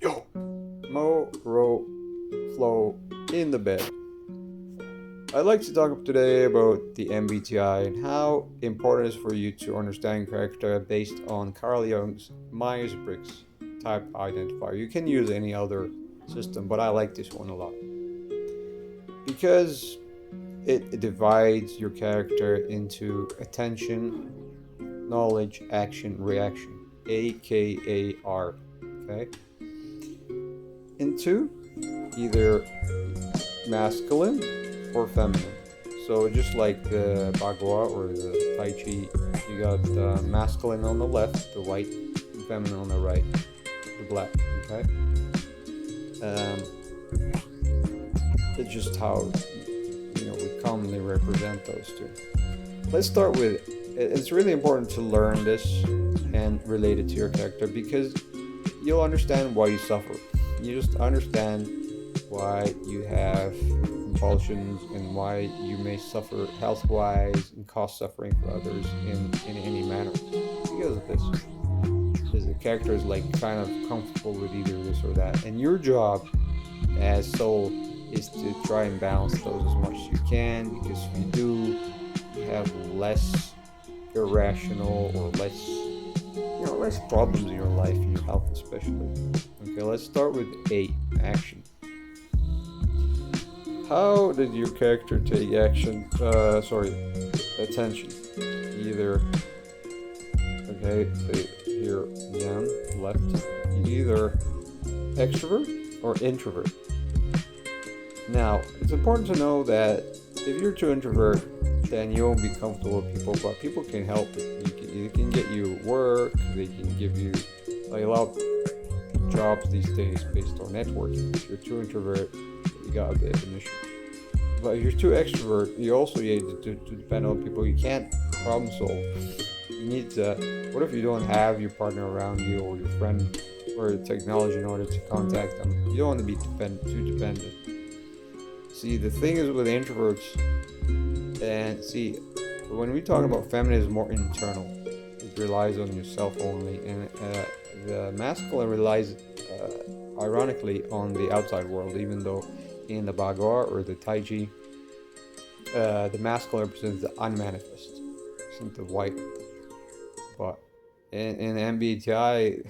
Yo, MoWrOwinFlow in the bed. I'd like to talk today about the MBTI and how important it is for you to understand character based on Carl Jung's Myers-Briggs type identifier. You can use any other system, but I like this one a lot because it divides your character into attention, knowledge, action, reaction, AKAR. Okay? Into either masculine or feminine. So just like the Ba Gua or the Tai Chi, you got the masculine on the left, the white, and feminine on the right, the black. Okay. It's just how we commonly represent those two. Let's start with. It's really important to learn this and relate it to your character because you'll understand why you suffer. You just understand why you have compulsions and why you may suffer health-wise and cause suffering for others in any manner because of this. Because the character is like kind of comfortable with either this or that, and your job as soul is to try and balance those as much as you can. Because if you do, you have less irrational or less problems in your life, in your health especially. Okay, let's start with A, action. How did your character take action? Attention. Either, so here again, left. Either extrovert or introvert. Now, it's important to know that if you're too introvert, then you won't be comfortable with people, but people can help. They can get you work, they can give you like a lot of jobs these days based on networking. If you're too introvert, you got a bit of an issue. But if you're too extrovert, you also need to depend on people. You can't problem solve. You need to. What if you don't have your partner around you or your friend or technology in order to contact them? You don't want to be too dependent. See, the thing is with introverts, and see, when we talk about feminism, more internal. It relies on yourself only, and the masculine relies, ironically, on the outside world. Even though in the Ba Gua or the Tai Chi, the masculine represents the unmanifest, something white. But in MBTI,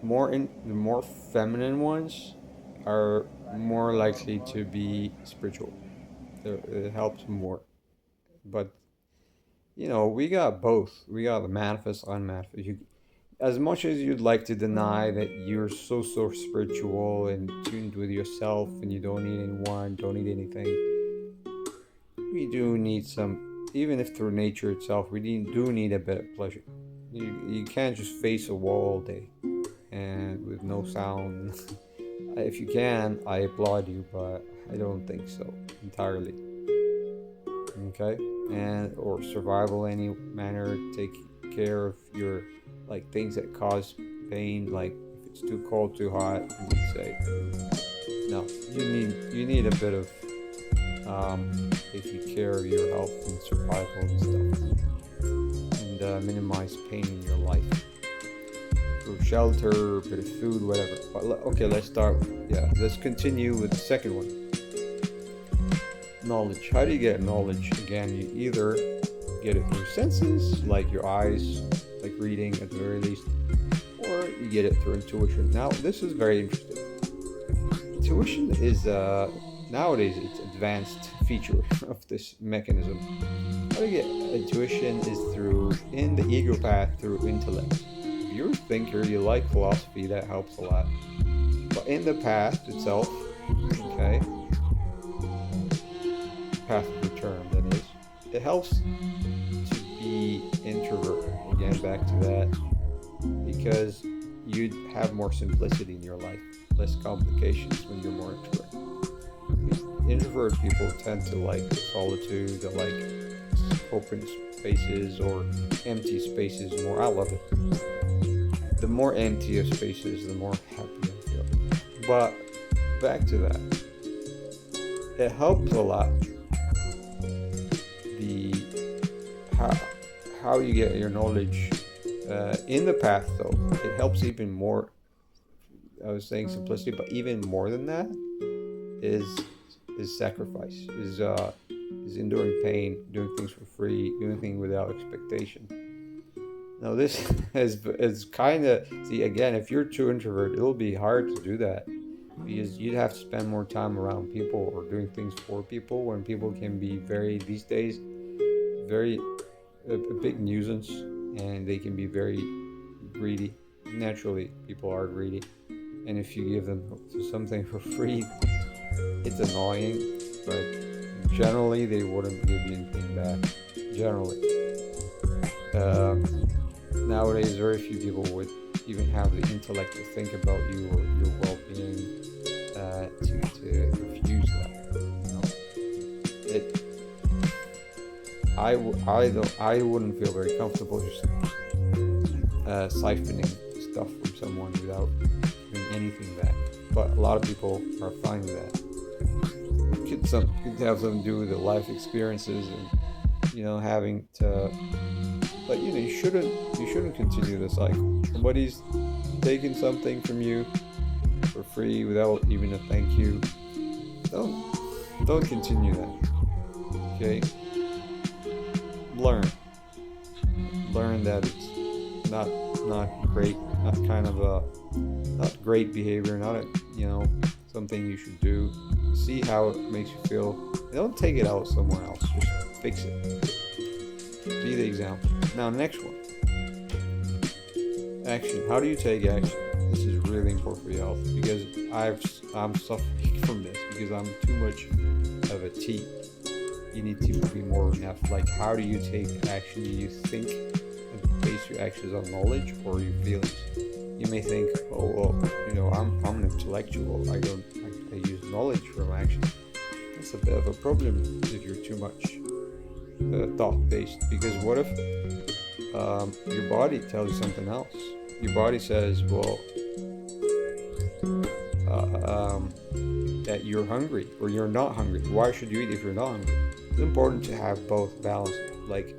the more feminine ones are more likely to be spiritual. It helps more. But we got both. We got the manifest, unmanifest. As much as you'd like to deny that you're so spiritual and tuned with yourself and you don't need anyone, don't need anything, we do need some, even if through nature itself, do need a bit of pleasure. You can't just face a wall all day and with no sound. If you can, I applaud you, but I don't think so entirely. Okay, and or survival any manner, take care of your things that cause pain, like if it's too cold, too hot, you say no. You need a bit of taking care of your health and survival and stuff, and minimize pain in your life through shelter, a bit of food, whatever. But okay, let's continue with the second one. Knowledge. How do you get knowledge? Again, you either get it through senses, like your eyes, like reading at the very least, or you get it through intuition. Now, this is very interesting. Intuition is nowadays it's advanced feature of this mechanism. How to get intuition is through in the ego path through intellect. If you're a thinker, you like philosophy, that helps a lot. But in the path itself, okay, path of return, that is, it helps to be introvert. Again, back to that, because you'd have more simplicity in your life, less complications when you're more introvert. Introvert people tend to like solitude, they like open spaces or empty spaces more. I love it. The more empty a space is, the more happy I feel. But back to that, it helps a lot. How you get your knowledge in the path, though, it helps even more I was saying simplicity, but even more than that is sacrifice, is enduring pain, doing things for free, doing things without expectation. Now this is kind of, see, again, if you're too introvert, it'll be hard to do that, because you'd have to spend more time around people or doing things for people, when people can be very, these days, very a big nuisance, and they can be very greedy. Naturally, people are greedy, and if you give them something for free, it's annoying, but generally they wouldn't give you anything back. Generally, nowadays very few people would even have the intellect to think about you or your well-being, to refuse that. You know, I wouldn't feel very comfortable just siphoning stuff from someone without doing anything back. But a lot of people are fine with that. Could have something to do with the life experiences, and having to. But you shouldn't continue the cycle. Somebody's taking something from you for free without even a thank you. Don't continue that. Okay. Learn that it's not great, not great behavior, not something you should do. See how it makes you feel. Don't take it out somewhere else. Just fix it. Be the example. Now, next one. Action. How do you take action? This is really important for your health, because I'm suffering from this, because I'm too much of a T. You need to be more enough. Like, how do you take action? Do you think and base your actions on knowledge or your feelings? You may think, oh, well, I'm an intellectual. I use knowledge from action. That's a bit of a problem if you're too much thought-based. Because what if your body tells you something else? Your body says, well, that you're hungry or you're not hungry. Why should you eat if you're not hungry? It's important to have both balance. Like,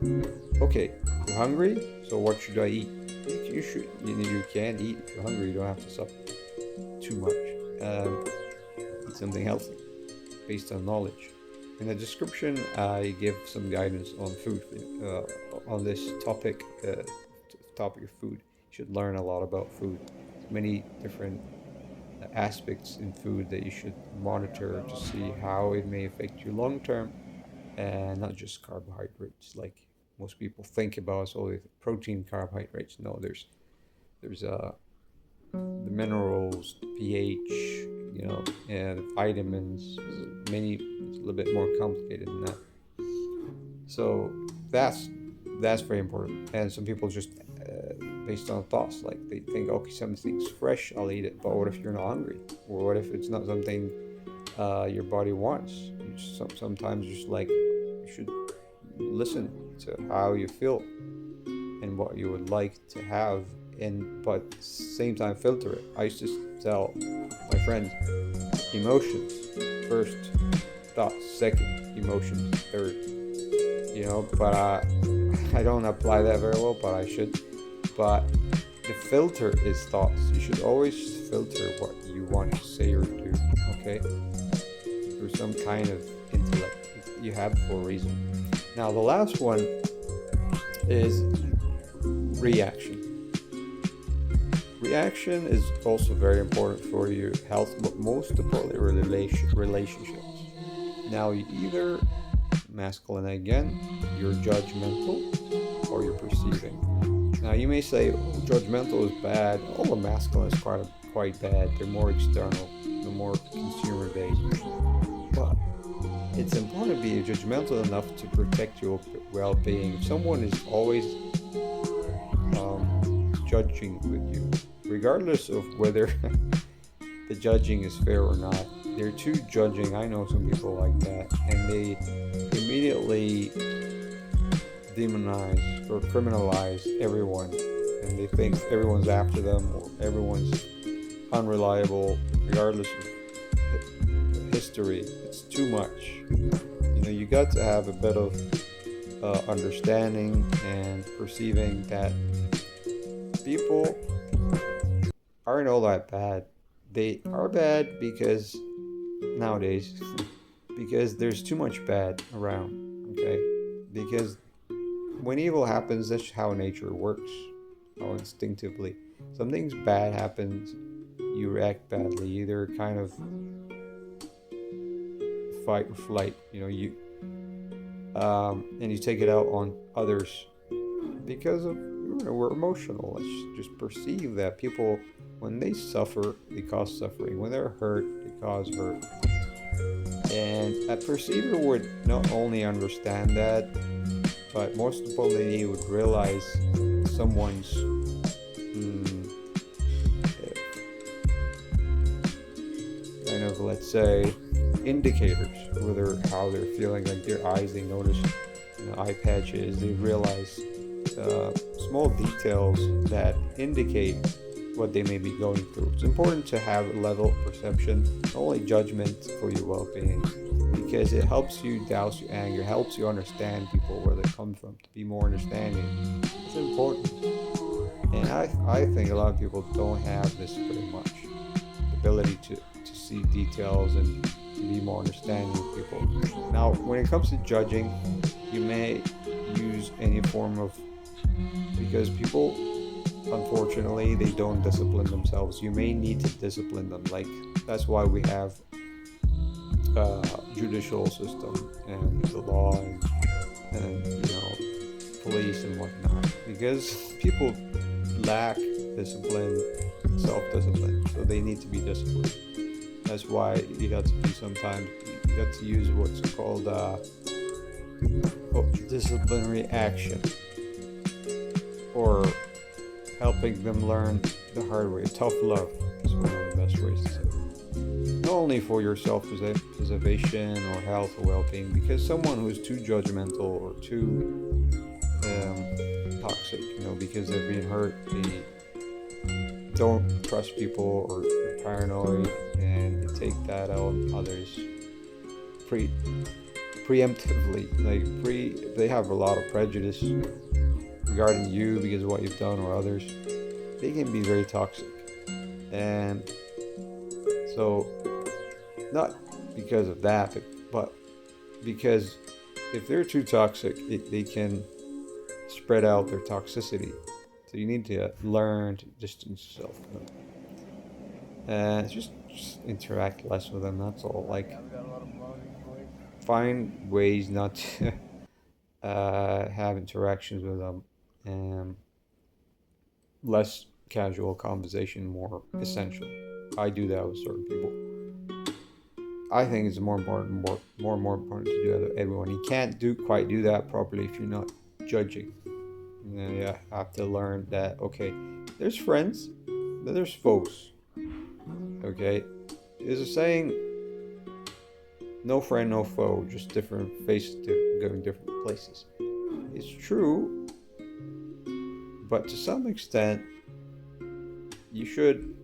okay, you're hungry, so what should I eat? You can't eat if you're hungry. You don't have to suffer too much. Eat something healthy based on knowledge. In the description, I give some guidance on food, on this topic of food. You should learn a lot about food. There's many different aspects in food that you should monitor to see how it may affect you long term, and not just carbohydrates like most people think about. It's only protein, carbohydrates. No, there's the minerals, pH, and vitamins. It's a little bit more complicated than that. So that's very important. And some people just based on thoughts, like they think, okay, something's fresh, I'll eat it. But what if you're not hungry? Or what if it's not something your body wants? Sometimes you should listen to how you feel and what you would like to have, but at the same time filter it. I used to tell my friends, emotions first, thoughts second, emotions third. But I don't apply that very well, but I should. But the filter is thoughts. You should always filter what you want to say or do, okay? Through some kind of intellect. You have it for a reason. Now, the last one is reaction. Reaction is also very important for your health, but most importantly, relationships. Now, you either, masculine again, you're judgmental or you're perceiving. Now, you may say, judgmental is bad. All the masculine is quite bad. They're more external, they're more consumer-based. But it's important to be judgmental enough to protect your well-being. If someone is always judging with you, regardless of whether the judging is fair or not, they're too judging. I know some people like that, and they immediately demonize or criminalize everyone, and they think everyone's after them or everyone's unreliable, regardless of history. It's too much. You got to have a bit of understanding and perceiving that people aren't all that bad. they are bad because nowadays, because there's too much bad around, okay? Because when evil happens, that's how nature works, how instinctively. Something's bad happens, you react badly, either kind of fight or flight, and you take it out on others because of we're emotional. Let's just perceive that people, when they suffer, they cause suffering. When they're hurt, they cause hurt. And a perceiver would not only understand that, but most importantly, he would realize someone's kind of, let's say, indicators, whether how they're feeling, like their eyes, they notice eye patches, they realize small details that indicate what they may be going through. It's important to have a level of perception, not only judgment, for your well-being, because it helps you douse your anger, helps you understand people where they come from, to be more understanding. It's important. And I think a lot of people don't have this very much, the ability to see details and to be more understanding of people. Now, when it comes to judging, you may use any form of, because people, unfortunately, they don't discipline themselves. You may need to discipline them. Like, that's why we have judicial system and the law and police and whatnot, because people lack discipline, self-discipline, so they need to be disciplined. That's why you got to be, sometimes you got to use what's called disciplinary action, or helping them learn the hard way. Tough love is one of the best ways to say it. Not only for your self-preservation or health or well-being, because someone who's too judgmental or too toxic, because they're being hurt, they don't trust people, or they're paranoid, and they take that out on others preemptively. They have a lot of prejudice regarding you because of what you've done or others. They can be very toxic. And so, not because of that, but because if they're too toxic, they can spread out their toxicity. So you need to learn to distance yourself from them. And just interact less with them, that's all. Like, find ways not to have interactions with them, and less casual conversation, more essential. I do that with certain people. I think it's more important to do that with everyone. You can't quite do that properly if you're not judging. You have to learn that, okay, there's friends, but there's foes. Okay, there's a saying, no friend, no foe, just different faces going different places. It's true, but to some extent, you should,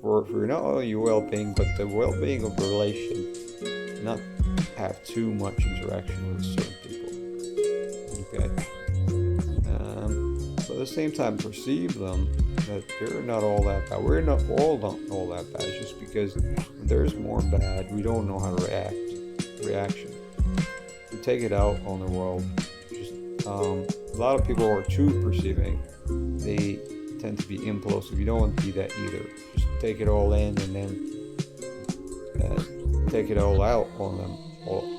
for not only your well-being, but the well-being of the relation, not have too much interaction with certain people. Okay. But at the same time, perceive them that they're not all that bad. We're not all that bad. It's just because when there's more bad, we don't know how to reaction. We take it out on the world. Just a lot of people are too perceiving. They tend to be implosive. You don't want to be that either. Just take it all in and then take it all out on them.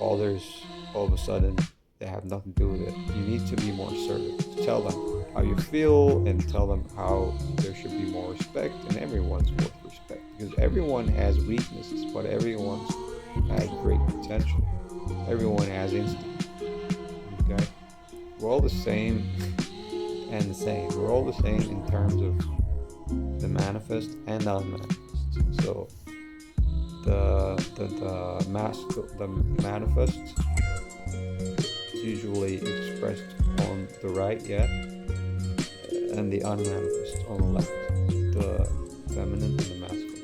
Others, all of a sudden, they have nothing to do with it. You need to be more assertive. To tell them how you feel and tell them how there should be more respect, and everyone's worth respect, because everyone has weaknesses, but everyone has great potential. Everyone has instinct. Okay? We're all the same and the same. We're all the same in terms of the manifest and the unmanifest. So the manifest is usually expressed on the right, and the unmanifest on the left. The feminine and the masculine.